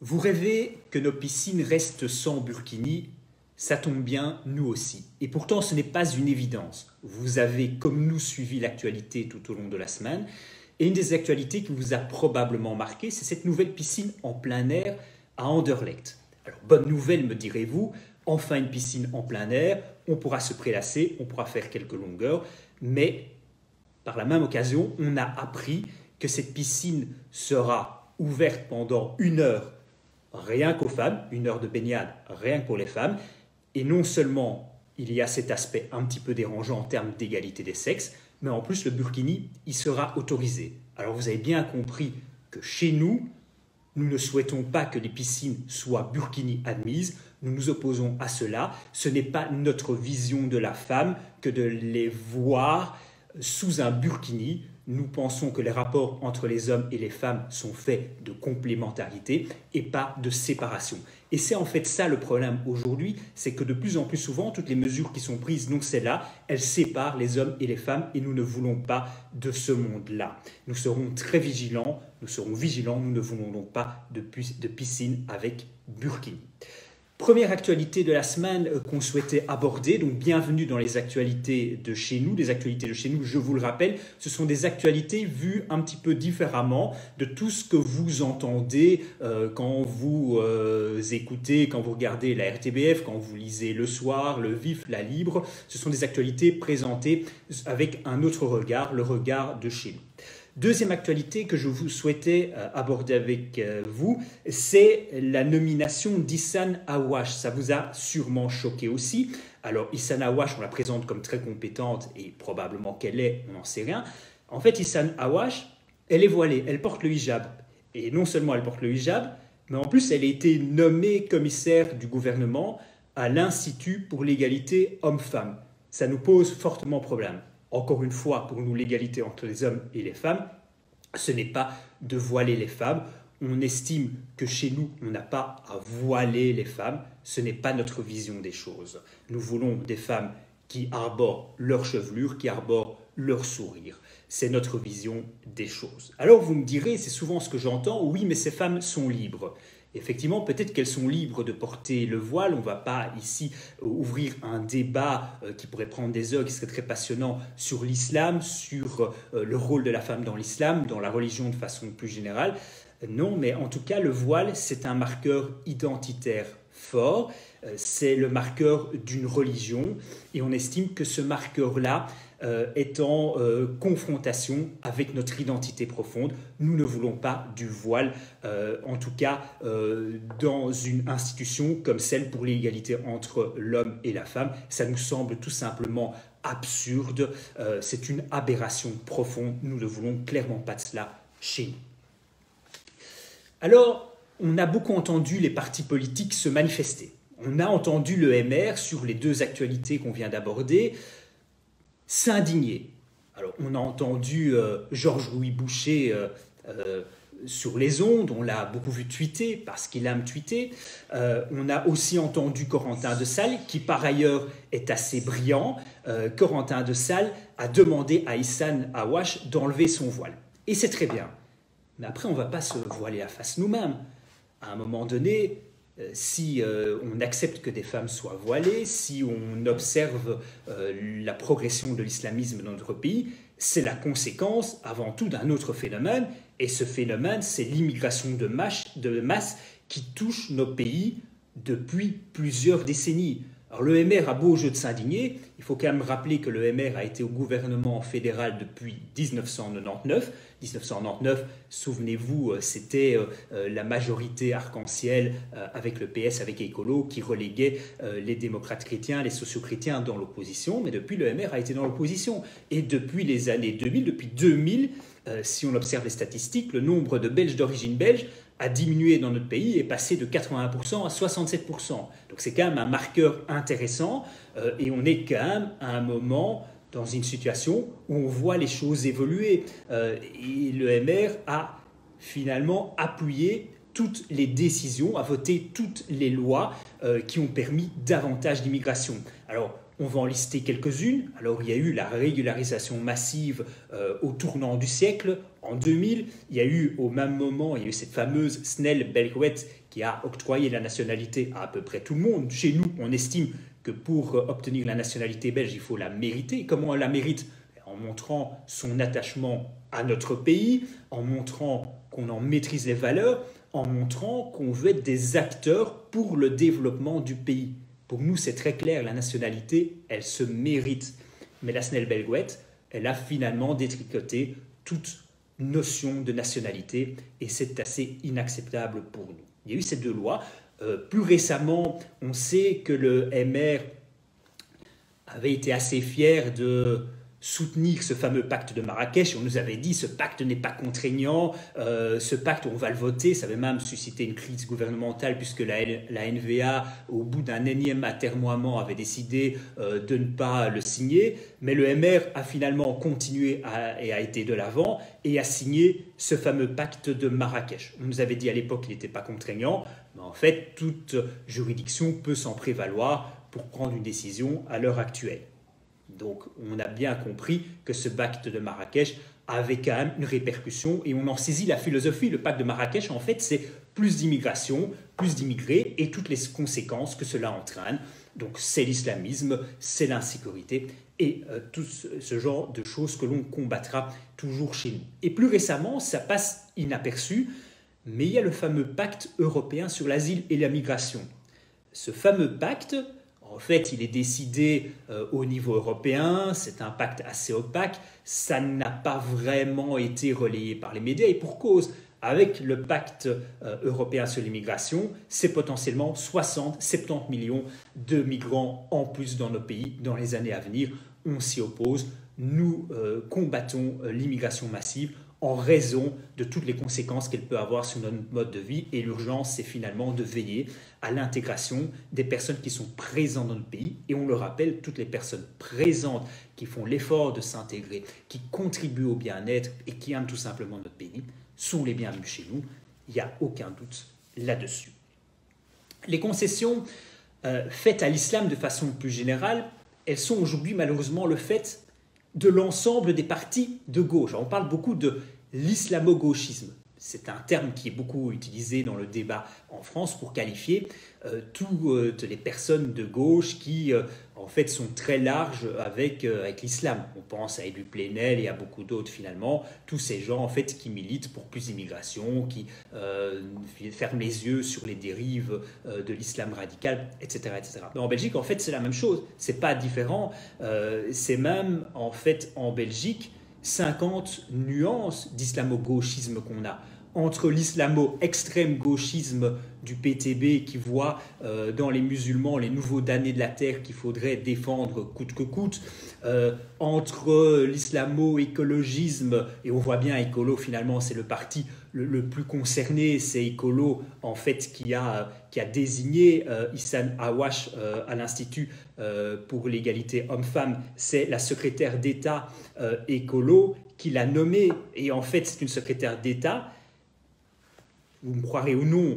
Vous rêvez que nos piscines restent sans burkini? Ça tombe bien, nous aussi. Et pourtant, ce n'est pas une évidence. Vous avez, comme nous, suivi l'actualité tout au long de la semaine. Et une des actualités qui vous a probablement marqué, c'est cette nouvelle piscine en plein air à Anderlecht. Alors, bonne nouvelle, me direz-vous, enfin une piscine en plein air, on pourra se prélasser, on pourra faire quelques longueurs, mais par la même occasion, on a appris que cette piscine sera ouverte pendant 1 heure rien qu'aux femmes, 1 heure de baignade rien que pour les femmes. Et non seulement il y a cet aspect un petit peu dérangeant en termes d'égalité des sexes, mais en plus le burkini y sera autorisé. Alors vous avez bien compris que chez nous, nous ne souhaitons pas que les piscines soient burkini admises, nous nous opposons à cela. Ce n'est pas notre vision de la femme que de les voir sous un burkini. Nous pensons que les rapports entre les hommes et les femmes sont faits de complémentarité et pas de séparation. Et c'est en fait ça le problème aujourd'hui, c'est que de plus en plus souvent, toutes les mesures qui sont prises, non celles-là, elles séparent les hommes et les femmes et nous ne voulons pas de ce monde-là. Nous serons très vigilants, nous ne voulons donc pas de piscine avec burkini. Première actualité de la semaine qu'on souhaitait aborder, donc bienvenue dans les actualités de chez nous. Les actualités de chez nous, je vous le rappelle, ce sont des actualités vues un petit peu différemment de tout ce que vous entendez quand vous écoutez, quand vous regardez la RTBF, quand vous lisez Le Soir, Le Vif, La Libre. Ce sont des actualités présentées avec un autre regard, le regard de chez nous. Deuxième actualité que je vous souhaitais aborder avec vous, c'est la nomination d'Ihsan Awash. Ça vous a sûrement choqué aussi. Alors Ihsan Awash, on la présente comme très compétente et probablement qu'elle est, on n'en sait rien. En fait, Ihsan Awash, elle est voilée, elle porte le hijab. Et non seulement elle porte le hijab, mais en plus elle a été nommée commissaire du gouvernement à l'Institut pour l'égalité homme-femme. Ça nous pose fortement problème. Encore une fois, pour nous, l'égalité entre les hommes et les femmes, ce n'est pas de voiler les femmes. On estime que chez nous, on n'a pas à voiler les femmes. Ce n'est pas notre vision des choses. Nous voulons des femmes qui arborent leur chevelure, qui arborent leur sourire. C'est notre vision des choses. Alors vous me direz, c'est souvent ce que j'entends, oui, mais ces femmes sont libres. Effectivement, peut-être qu'elles sont libres de porter le voile. On ne va pas ici ouvrir un débat qui pourrait prendre des heures, qui serait très passionnant sur l'islam, sur le rôle de la femme dans l'islam, dans la religion de façon plus générale. Non, mais en tout cas, le voile, c'est un marqueur identitaire fort. C'est le marqueur d'une religion et on estime que ce marqueur-là est en confrontation avec notre identité profonde. Nous ne voulons pas du voile, en tout cas dans une institution comme celle pour l'égalité entre l'homme et la femme. Ça nous semble tout simplement absurde, c'est une aberration profonde, nous ne voulons clairement pas de cela chez nous. Alors, on a beaucoup entendu les partis politiques se manifester. On a entendu le MR sur les deux actualités qu'on vient d'aborder s'indigner. Alors, on a entendu Georges-Louis Boucher sur les ondes, on l'a beaucoup vu tweeter parce qu'il aime tweeter. On a aussi entendu Corentin Desailles, qui par ailleurs est assez brillant. Corentin Desailles a demandé à Ihsan Awash d'enlever son voile. Et c'est très bien. Mais après, on ne va pas se voiler la face nous-mêmes. À un moment donné, si on accepte que des femmes soient voilées, si on observe la progression de l'islamisme dans notre pays, c'est la conséquence avant tout d'un autre phénomène. Et ce phénomène, c'est l'immigration de masse qui touche nos pays depuis plusieurs décennies. Alors le MR a beau jeu de s'indigner, il faut quand même rappeler que le MR a été au gouvernement fédéral depuis 1999. 1999, souvenez-vous, c'était la majorité arc-en-ciel avec le PS, avec Écolo, qui reléguait les démocrates chrétiens, les sociaux-chrétiens dans l'opposition. Mais depuis, le MR a été dans l'opposition. Et depuis les années 2000, depuis 2000, si on observe les statistiques, le nombre de Belges d'origine belge a diminué dans notre pays et est passé de 81% à 67%. Donc c'est quand même un marqueur intéressant et on est quand même à un moment dans une situation où on voit les choses évoluer. Et le MR a finalement appuyé toutes les décisions, a voté toutes les lois qui ont permis davantage d'immigration. Alors, On va en lister quelques-unes. Alors, il y a eu la régularisation massive au tournant du siècle, en 2000. Il y a eu, au même moment, il y a eu cette fameuse Snell-Belgwet qui a octroyé la nationalité à peu près tout le monde. Chez nous, on estime que pour obtenir la nationalité belge, il faut la mériter. Comment on la mérite? En montrant son attachement à notre pays, en montrant qu'on en maîtrise les valeurs, en montrant qu'on veut être des acteurs pour le développement du pays. Pour nous, c'est très clair, la nationalité, elle se mérite. Mais la Snell-Belgwet, elle a finalement détricoté toute notion de nationalité et c'est assez inacceptable pour nous. Il y a eu ces deux lois. Plus récemment, on sait que le MR avait été assez fier de soutenir ce fameux pacte de Marrakech. On nous avait dit ce pacte n'est pas contraignant, ce pacte on va le voter. Ça avait même suscité une crise gouvernementale puisque la NVA, au bout d'un énième atermoiement, avait décidé de ne pas le signer. Mais le MR a finalement continué et a été de l'avant et a signé ce fameux pacte de Marrakech. On nous avait dit à l'époque qu'il n'était pas contraignant, mais en fait toute juridiction peut s'en prévaloir pour prendre une décision à l'heure actuelle. Donc on a bien compris que ce pacte de Marrakech avait quand même une répercussion et on en saisit la philosophie. Le pacte de Marrakech, en fait, c'est plus d'immigration, plus d'immigrés et toutes les conséquences que cela entraîne. Donc c'est l'islamisme, c'est l'insécurité et tout ce genre de choses que l'on combattra toujours chez nous. Et plus récemment, ça passe inaperçu, mais il y a le fameux pacte européen sur l'asile et la migration. Ce fameux pacte, en fait, il est décidé au niveau européen, c'est un pacte assez opaque, ça n'a pas vraiment été relayé par les médias et pour cause. Avec le pacte européen sur l'immigration, c'est potentiellement 60-70 millions de migrants en plus dans nos pays dans les années à venir. On s'y oppose, nous combattons l'immigration massive en raison de toutes les conséquences qu'elle peut avoir sur notre mode de vie. Et l'urgence, c'est finalement de veiller à l'intégration des personnes qui sont présentes dans notre pays. Et on le rappelle, toutes les personnes présentes qui font l'effort de s'intégrer, qui contribuent au bien-être et qui aiment tout simplement notre pays, sont les bienvenus chez nous. Il n'y a aucun doute là-dessus. Les concessions faites à l'islam de façon plus générale, elles sont aujourd'hui malheureusement le fait de l'ensemble des partis de gauche. On parle beaucoup de l'islamo-gauchisme. C'est un terme qui est beaucoup utilisé dans le débat en France pour qualifier toutes les personnes de gauche qui, en fait, sont très larges avec l'islam. On pense à Edu Plenel et à beaucoup d'autres, finalement. Tous ces gens, en fait, qui militent pour plus d'immigration, qui ferment les yeux sur les dérives de l'islam radical, etc., etc. Mais en Belgique, en fait, c'est la même chose. C'est pas différent. C'est même, en fait, en Belgique, 50 nuances d'islamo-gauchisme qu'on a. Entre l'islamo-extrême-gauchisme du PTB qui voit dans les musulmans les nouveaux damnés de la terre qu'il faudrait défendre coûte que coûte, entre l'islamo-écologisme, et on voit bien écolo finalement c'est le parti le plus concerné, c'est écolo en fait qui a désigné Issam Awash à l'Institut pour l'égalité homme-femme, c'est la secrétaire d'État écolo qui l'a nommée, et en fait c'est une secrétaire d'État. Vous me croirez ou non,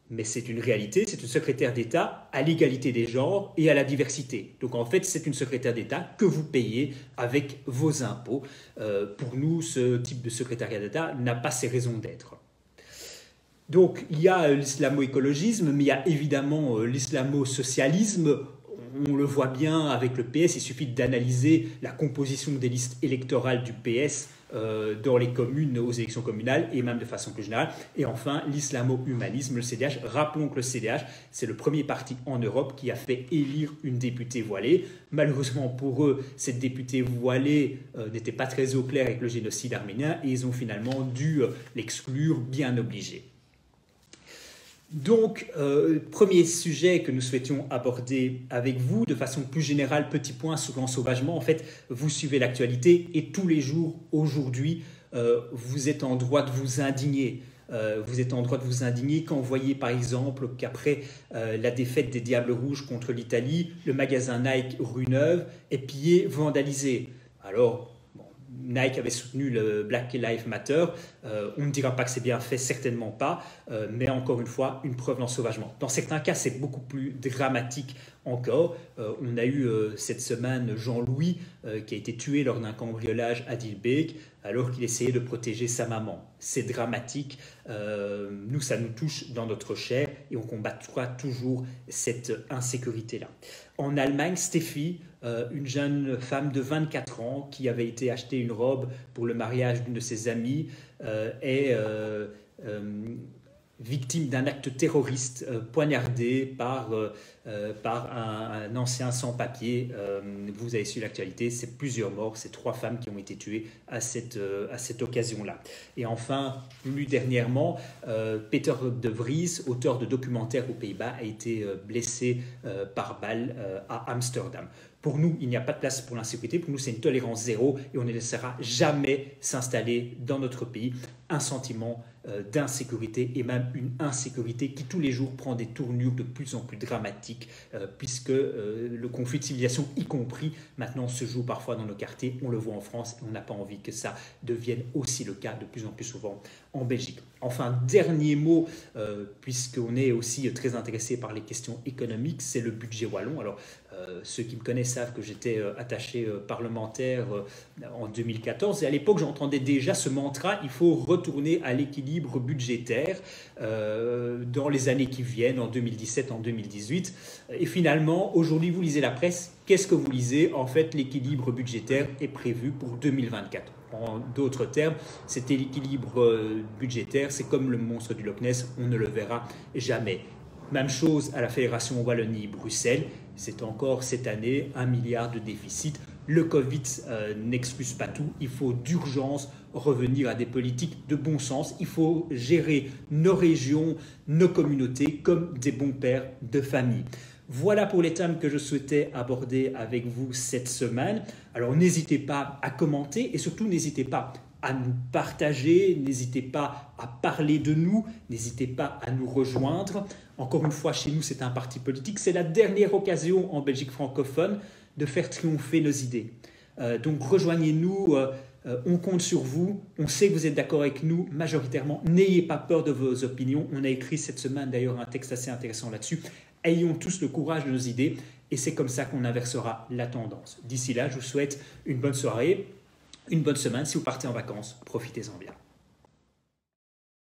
mais c'est une réalité, c'est une secrétaire d'État à l'égalité des genres et à la diversité. Donc en fait, c'est une secrétaire d'État que vous payez avec vos impôts. Pour nous, ce type de secrétariat d'État n'a pas ses raisons d'être. Donc il y a l'islamo-écologisme, mais il y a évidemment l'islamo-socialisme. On le voit bien avec le PS, il suffit d'analyser la composition des listes électorales du PS dans les communes, aux élections communales et même de façon plus générale. Et enfin, l'islamo-humanisme, le CDH. Rappelons que le CDH, c'est le premier parti en Europe qui a fait élire une députée voilée. Malheureusement pour eux, cette députée voilée n'était pas très au clair avec le génocide arménien et ils ont finalement dû l'exclure, bien obligé. Donc, premier sujet que nous souhaitions aborder avec vous, de façon plus générale, petit point sur l'ensauvagement. En fait, vous suivez l'actualité et tous les jours, aujourd'hui, vous êtes en droit de vous indigner. Vous êtes en droit de vous indigner quand vous voyez, par exemple, qu'après la défaite des Diables Rouges contre l'Italie, le magasin Nike rue Neuve est pillé, vandalisé. Alors, Nike avait soutenu le Black Lives Matter. On ne dira pas que c'est bien fait, certainement pas, mais encore une fois, une preuve d'ensauvagement. Dans certains cas, c'est beaucoup plus dramatique encore. On a eu cette semaine Jean-Louis qui a été tué lors d'un cambriolage à Dilbeek alors qu'il essayait de protéger sa maman. C'est dramatique. Nous, ça nous touche dans notre chair et on combattra toujours cette insécurité-là. En Allemagne, Steffi, une jeune femme de 24 ans qui avait été acheter une robe pour le mariage d'une de ses amies, est victime d'un acte terroriste, poignardée par un ancien sans-papier. Vous avez su l'actualité, c'est plusieurs morts, c'est 3 femmes qui ont été tuées à cette occasion-là. Et enfin, plus dernièrement, Peter de Vries, auteur de documentaires aux Pays-Bas, a été blessé par balle à Amsterdam. Pour nous, il n'y a pas de place pour l'insécurité. Pour nous, c'est une tolérance zéro et on ne laissera jamais s'installer dans notre pays un sentiment d'insécurité et même une insécurité qui tous les jours prend des tournures de plus en plus dramatiques puisque le conflit de civilisation, y compris maintenant, se joue parfois dans nos quartiers. On le voit en France et on n'a pas envie que ça devienne aussi le cas de plus en plus souvent en Belgique. Enfin, dernier mot, puisqu'on est aussi très intéressé par les questions économiques, c'est le budget wallon. Alors, ceux qui me connaissent savent que j'étais attaché parlementaire en 2014 et à l'époque j'entendais déjà ce mantra, il faut retourner à l'équilibre budgétaire dans les années qui viennent, en 2017, en 2018. Et finalement, aujourd'hui vous lisez la presse, qu'est-ce que vous lisez? En fait, l'équilibre budgétaire est prévu pour 2024. En d'autres termes, cet équilibre budgétaire, c'est comme le monstre du Loch Ness, on ne le verra jamais. Même chose à la Fédération Wallonie-Bruxelles, c'est encore cette année 1 milliard de déficit. Le Covid n'excuse pas tout, il faut d'urgence revenir à des politiques de bon sens. Il faut gérer nos régions, nos communautés comme des bons pères de famille. Voilà pour les thèmes que je souhaitais aborder avec vous cette semaine. Alors n'hésitez pas à commenter et surtout n'hésitez pas à nous partager, n'hésitez pas à parler de nous, n'hésitez pas à nous rejoindre. Encore une fois, chez nous, c'est un parti politique. C'est la dernière occasion en Belgique francophone de faire triompher nos idées. Donc rejoignez-nous, on compte sur vous, on sait que vous êtes d'accord avec nous majoritairement. N'ayez pas peur de vos opinions. On a écrit cette semaine d'ailleurs un texte assez intéressant là-dessus. Ayons tous le courage de nos idées et c'est comme ça qu'on inversera la tendance. D'ici là, je vous souhaite une bonne soirée, une bonne semaine. Si vous partez en vacances, profitez-en bien.